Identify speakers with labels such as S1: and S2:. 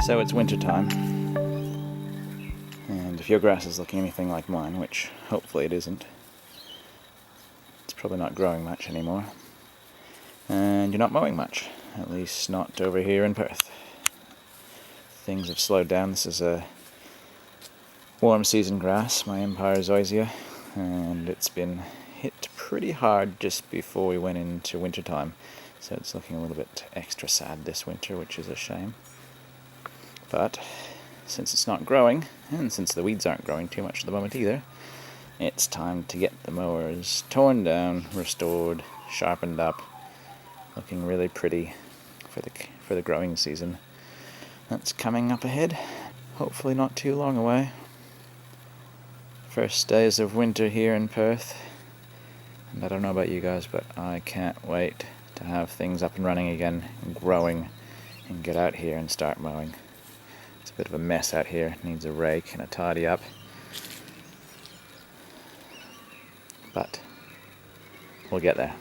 S1: So it's winter time, and if your grass is looking anything like mine, which hopefully it isn't, it's probably not growing much anymore, and you're not mowing much, at least not over here in Perth. Things have slowed down. This is a warm season grass, my Empire Zoysia, and it's been hit pretty hard just before we went into winter time, so it's looking a little bit extra sad this winter, which is a shame. But since it's not growing, and since the weeds aren't growing too much at the moment either, it's time to get the mowers torn down, restored, sharpened up, looking really pretty for the growing season that's coming up ahead. Hopefully not too long away. First days of winter here in Perth, and I don't know about you guys, but I can't wait to have things up and running again, and growing, and get out here and start mowing. It's a bit of a mess out here, it needs a rake and a tidy up. But we'll get there.